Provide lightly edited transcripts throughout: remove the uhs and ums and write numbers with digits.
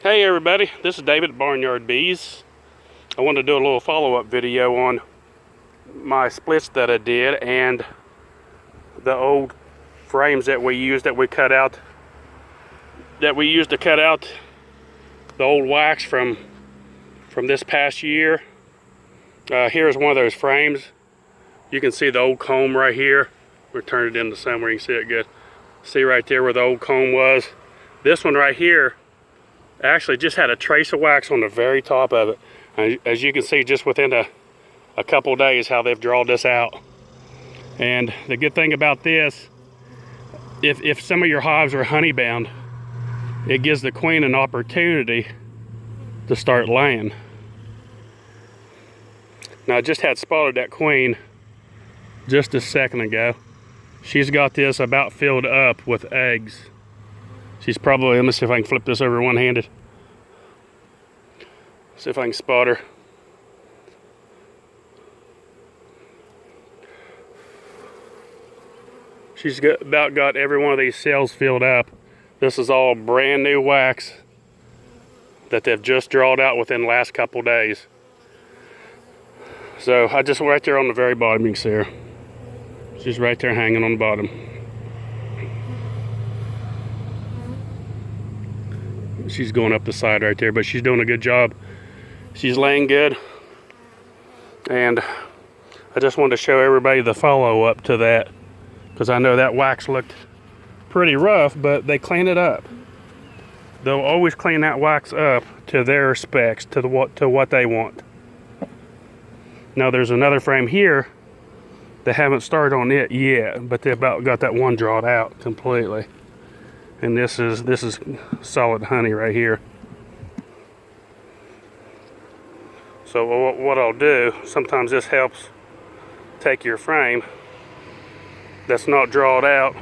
Hey everybody, this is David at Barnyard Bees. I wanted to do a little follow-up video on my splits that I did and the old frames that we used to cut out the old wax from this past year. Here's one of those frames. You can see the old comb right here. We'll turn it in the sun where you can see it good. See right there where the old comb was. This one right here actually just had a trace of wax on the very top of it. And as you can see, just within a couple days how they've drawn this out. And the good thing about this, if some of your hives are honey bound, it gives the queen an opportunity to start laying. Now I just had spotted that queen just a second ago. She's got this about filled up with eggs. She's probably, let me see if I can flip this over one-handed. See if I can spot her. She's about got every one of these cells filled up. This is all brand new wax that they've just drawn out within the last couple days. So I just right there on the very bottom, you can see her. She's right there hanging on the bottom. She's going up the side right there, but she's doing a good job. She's laying good. And I just wanted to show everybody the follow-up to that, because I know that wax looked pretty rough, but they clean it up. They'll always clean that wax up to their specs, to what they want. Now there's another frame here. They haven't started on it yet, but they about got that one drawn out completely. And this is solid honey right here. So what I'll do, sometimes this helps take your frame that's not drawn out,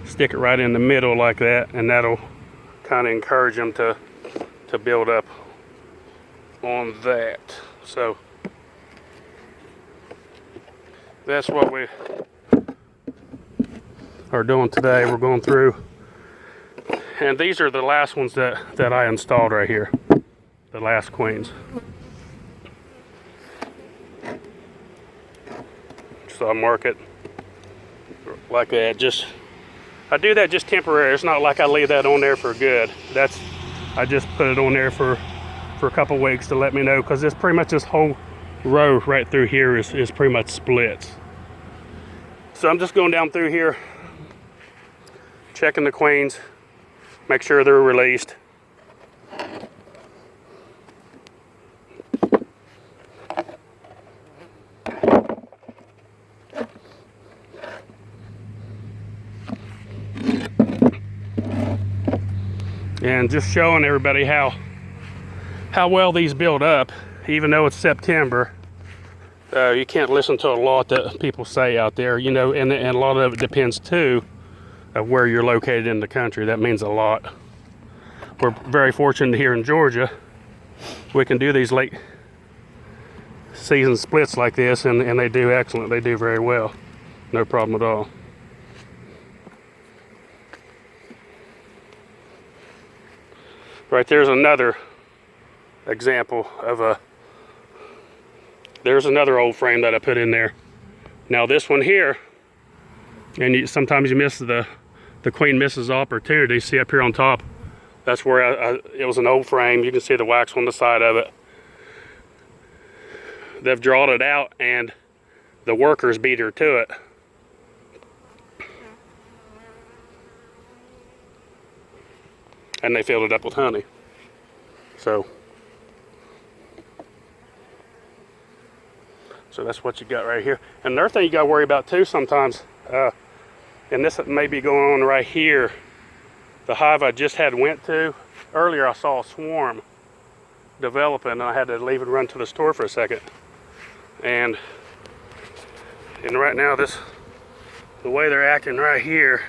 stick it right in the middle like that, and that'll kind of encourage them to build up on that. So that's what we are doing today. We're going through, and these are the last ones that I installed right here, the last queens. So I mark it like that. I do that just temporary. It's not like I leave that on there for good. I just put it on there for a couple weeks to let me know, because it's pretty much this whole row right through here is pretty much splits. So I'm just going down through here, checking the queens, make sure they're released. And just showing everybody how well these build up, even though it's September. You can't listen to a lot that people say out there, you know, and a lot of it depends too of where you're located in the country. That means a lot. We're very fortunate here in Georgia. We can do these late season splits like this, and they do excellent. They do very well. No problem at all. Right there's another example of there's another old frame that I put in there. Now this one here, and sometimes you miss the queen misses opportunity. See up here on top, that's where it was an old frame. You can see the wax on the side of it. They've drawn it out, and the workers beat her to it. And they filled it up with honey. So that's what you got right here. And another thing you got to worry about too sometimes, and this may be going on right here, the hive I just went to earlier, I saw a swarm developing, and I had to leave and run to the store for a second. And right now the way they're acting right here,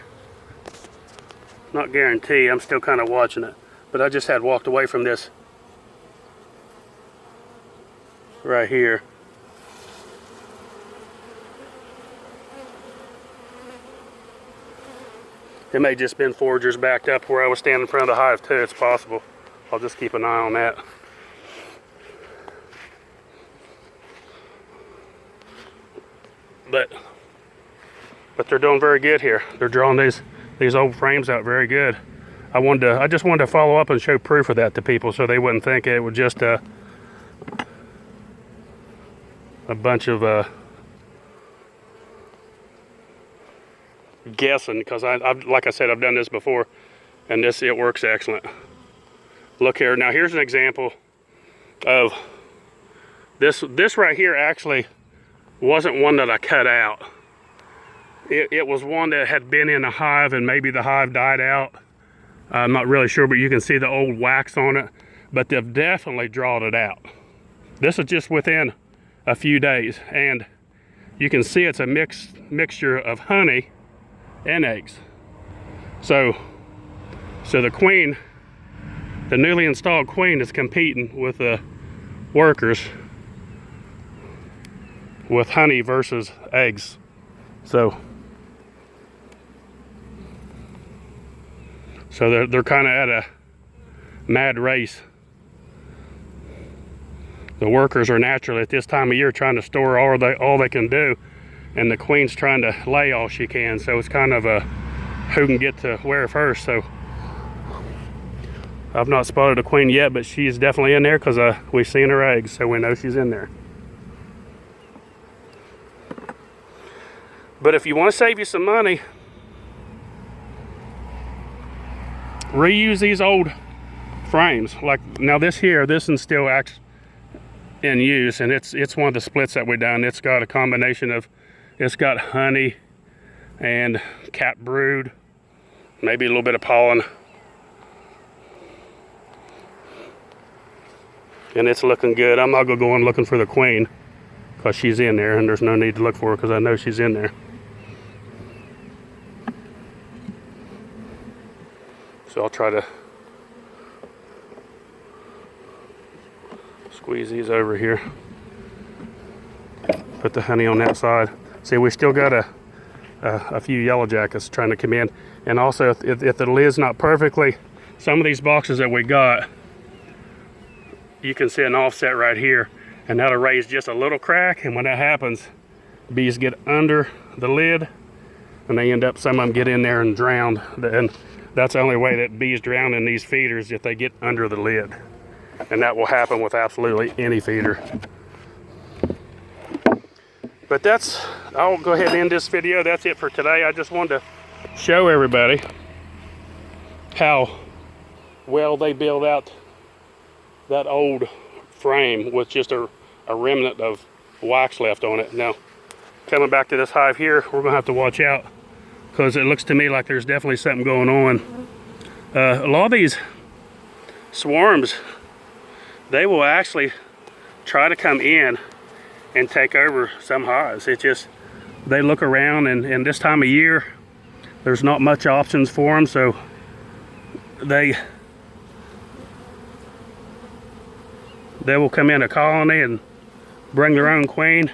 not guarantee, I'm still kind of watching it, but I just had walked away from this right here. It may just been foragers backed up where I was standing in front of the hive too. It's possible. I'll just keep an eye on that. But they're doing very good here. They're drawing these old frames out very good. I just wanted to follow up and show proof of that to people so they wouldn't think it was just a bunch of guessing, because like I said, I've done this before, and it works excellent. Look here. Now here's an example of this right here. Actually wasn't one that I cut out. It was one that had been in a hive, and maybe the hive died out. I'm not really sure, but you can see the old wax on it, but they've definitely drawn it out. This is just within a few days, and you can see it's a mixture of honey and eggs. So the queen, the newly installed queen, is competing with the workers with honey versus eggs. So they're kind of at a mad race. The workers are naturally at this time of year trying to store all they can do, and the queen's trying to lay all she can. So it's kind of a who can get to where first. So I've not spotted a queen yet, but she's definitely in there because we've seen her eggs, so we know she's in there. But if you want to save you some money, reuse these old frames. Like now this is still in use, and it's one of the splits that we done. It's got a combination of, it's got honey and cat brood, maybe a little bit of pollen, and it's looking good. I'm not gonna go in looking for the queen because she's in there, and there's no need to look for her because I know she's in there. So I'll try to squeeze these over here. Put the honey on that side. See, we still got a few yellow jackets trying to come in. And also, if the lid's not perfectly, some of these boxes that we got, you can see an offset right here, and that'll raise just a little crack. And when that happens, bees get under the lid, and they end up, some of them get in there and drown. And that's the only way that bees drown in these feeders, if they get under the lid. And that will happen with absolutely any feeder. But I'll go ahead and end this video. That's it for today. I just wanted to show everybody how well they build out that old frame with just a remnant of wax left on it. Now, coming back to this hive here, we're gonna have to watch out because it looks to me like there's definitely something going on. A lot of these swarms, they will actually try to come in and take over some hives. It just, they look around, and this time of year, there's not much options for them, so they will come in a colony and bring their own queen,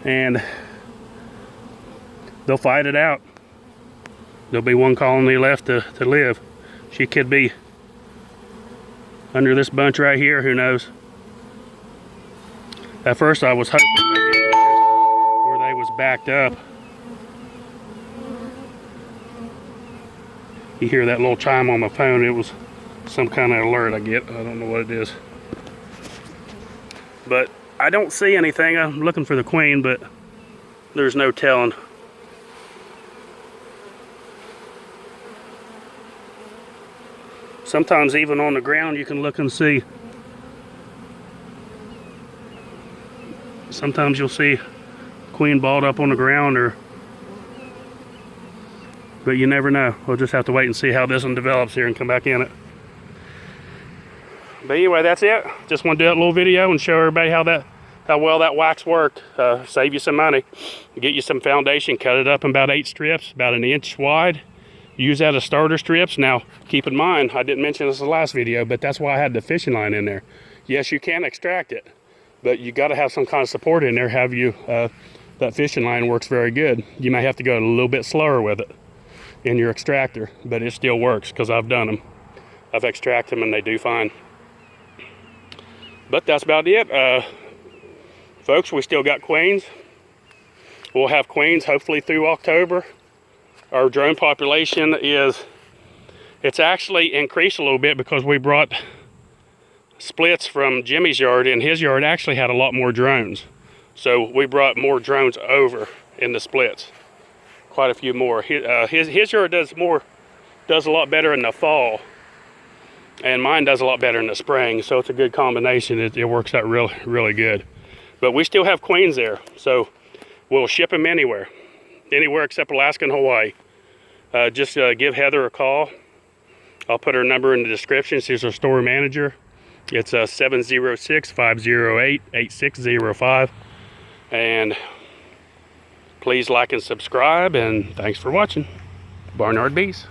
and they'll fight it out. There'll be one colony left to live. She could be under this bunch right here, who knows. At first I was hoping maybe it was where they was backed up. You hear that little chime on my phone, it was some kind of alert I get. I don't know what it is. But I don't see anything. I'm looking for the queen, but there's no telling. Sometimes even on the ground you can look and see. Sometimes you'll see queen balled up on the ground, but you never know. We'll just have to wait and see how this one develops here and come back in it. But anyway, that's it. Just want to do that little video and show everybody how well that wax worked. Save you some money. Get you some foundation, cut it up in about 8 strips, about 1 inch wide. Use that as starter strips. Now, keep in mind, I didn't mention this in the last video, but that's why I had the fishing line in there. Yes, you can extract it, but you got to have some kind of support in there. That fishing line works very good. You may have to go a little bit slower with it. in your extractor, but it still works because I've done them. I've extracted them and they do fine. But that's about it. Folks, we still got queens. We'll have queens hopefully through October. Our drone population it's actually increased a little bit because we brought splits from Jimmy's yard, and his yard actually had a lot more drones. So we brought more drones over in the splits. Quite a few more. His yard does a lot better in the fall, and mine does a lot better in the spring. So it's a good combination. It works out really good. But we still have queens there, so we'll ship them anywhere except Alaska and Hawaii. Just give Heather a call. I'll put her number in the description. She's our store manager. It's 706-508-8605. And please like and subscribe, and thanks for watching. Barnyard Bees.